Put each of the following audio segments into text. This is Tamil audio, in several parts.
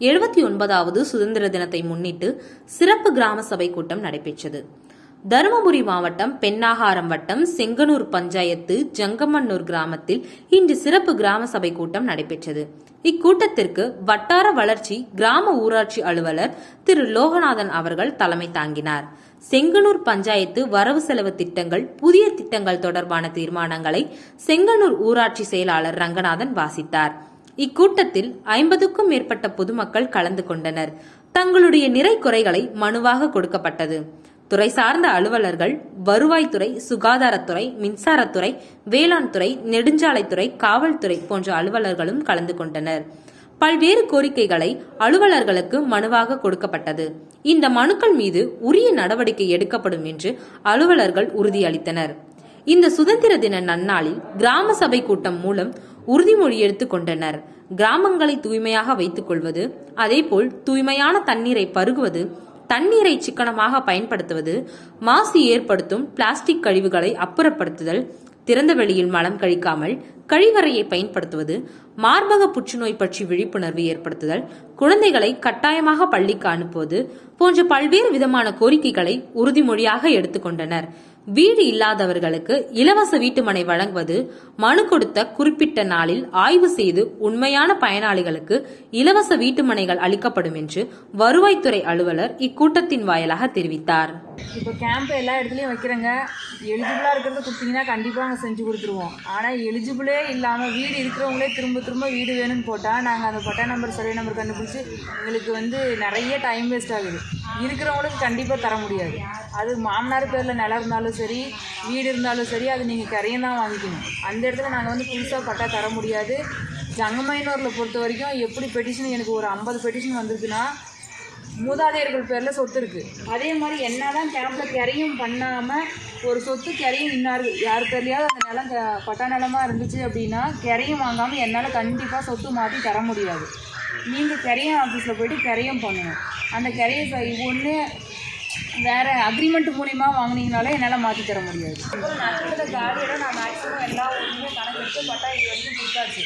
79வது சுதந்திர தினத்தை முன்னிட்டு சிறப்பு கிராம சபை கூட்டம் நடைபெற்றது. தருமபுரி மாவட்டம் பென்னாகரம் வட்டம் செங்கனூர் பஞ்சாயத்து ஜங்கமன்னூர் கிராமத்தில் இன்று சிறப்பு கிராம சபை கூட்டம் நடைபெற்றது. இக்கூட்டத்திற்கு வட்டார வளர்ச்சி கிராம ஊராட்சி அலுவலர் திரு லோகநாதன் அவர்கள் தலைமை தாங்கினார். செங்கனூர் பஞ்சாயத்து வரவு செலவு திட்டங்கள், புதிய திட்டங்கள் தொடர்பான தீர்மானங்களை செங்கனூர் ஊராட்சி செயலாளர் ரங்கநாதன் வாசித்தார். இக்கூட்டத்தில் 50க்கும் மேற்பட்ட பொதுமக்கள் கலந்து கொண்டனர். தங்களுடைய நிறை குறைகளை மனுவாக கொடுக்கப்பட்டது. துறை சார்ந்த அலுவலர்கள், வருவாய்த்துறை, சுகாதாரத்துறை, மின்சாரத்துறை, வேளாண் துறை, நெடுஞ்சாலைத்துறை, காவல்துறை போன்ற அலுவலர்களும் கலந்து கொண்டனர். பல்வேறு கோரிக்கைகளை அலுவலர்களுக்கு மனுவாக கொடுக்கப்பட்டது. இந்த மனுக்கள் மீது உரிய நடவடிக்கை எடுக்கப்படும் என்று அலுவலர்கள் உறுதியளித்தனர். இந்த சுதந்திர தின நன்னாளில் கிராம சபை கூட்டம் மூலம் உறுதிமொழி எடுத்துக் கொண்டனர். கிராமங்களை தூய்மையாக வைத்துக் கொள்வது, அதேபோல் தூய்மையான தண்ணீரை பருகுவது, தண்ணீரை சிக்கனமாக பயன்படுத்துவது, மாசு ஏற்படுத்தும் பிளாஸ்டிக் கழிவுகளை அப்புறப்படுத்துதல், திறந்த வெளியில் மலம் கழிக்காமல் கழிவறையை பயன்படுத்துவது, மார்பக புற்றுநோய் பற்றி விழிப்புணர்வு ஏற்படுத்துதல், குழந்தைகளை கட்டாயமாக பள்ளிக்கு அனுப்புவது போன்ற பல்வேறு விதமான கோரிக்கைகளை உறுதிமொழியாக எடுத்துக்கொண்டனர். வீடு இல்லாதவர்களுக்கு இலவச வீட்டுமனை வழங்குவது, மனு கொடுத்த குறிப்பிட்ட நாளில் ஆய்வு செய்து உண்மையான பயனாளிகளுக்கு இலவச வீட்டுமனைகள் அளிக்கப்படும் என்று வருவாய்த்துறை அலுவலர் இக்கூட்டத்தின் வாயிலாக தெரிவித்தார். இப்போ கேம்ப் எல்லா இடத்துலையும் வைக்கிறேங்க. எலிஜிபிளாக இருக்கிறத கொடுத்தீங்கன்னா கண்டிப்பாக நாங்கள் செஞ்சு கொடுத்துருவோம். ஆனால் எலிஜிபிளே இல்லாமல் வீடு இருக்கிறவங்களே திரும்ப திரும்ப வீடு வேணும்னு போட்டால் நாங்கள் அந்த பட்டா நம்பர், சர்வே நம்பர் கண்டுபிடிச்சி எங்களுக்கு நிறைய டைம் வேஸ்ட் ஆகுது. இருக்கிறவங்களுக்கு கண்டிப்பாக தர முடியாது. அது மாமனார் பேரில் நிலம் இருந்தாலும் சரி, வீடு இருந்தாலும் சரி, அது நீங்கள் கரையும் தான் வாங்கிக்கணும். அந்த இடத்துல நாங்கள் புதுசாக பட்டா தர முடியாது. ஜங்கமன்னூரில் பொறுத்த வரைக்கும் எப்படி பெட்டிஷன், எனக்கு ஒரு 50 பெட்டிஷன் வந்திருக்குன்னா மூதாதையர்கள் பேரில் சொத்து இருக்குது. அதே மாதிரி என்னதான் கேம்பில் கரையும் பண்ணாமல் ஒரு சொத்து கரையும் யார் பேர்லையாவது அந்த நிலம் பட்டா நிலமாக இருந்துச்சு அப்படின்னா கரையும் வாங்காமல் என்னால் கண்டிப்பாக சொத்து மாற்றி தர முடியாது. நீங்கள் கரையும் ஆஃபீஸில் போய்ட்டு கரையும் பண்ணணும். அந்த கரையை ஒன்று வேறு அக்ரிமெண்ட் மூலிமா வாங்கினீங்கனாலே என்னால் மாற்றி தர முடியாது. நத்தத்தில் காலியோட நான் மேக்ஸிமம் எல்லா ஊருமே கணக்கு எடுத்து பட்டா இது வரைக்கும் கொடுத்தாச்சு.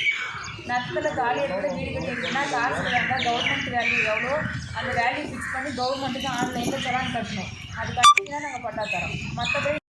நத்தத்தில் காலி இடத்துல வீடு கட்டிருக்குன்னா காசு வேண்டாம், கவர்மெண்ட் வேல்யூ எவ்வளோ அந்த வேல்யூ ஃபிக்ஸ் பண்ணி கவர்மெண்ட்டுக்கு ஆன்லைனில் செலான் கட்டணும். அது கட்டிங்கன்னா நாங்கள் பட்டா தரோம். மற்றபடி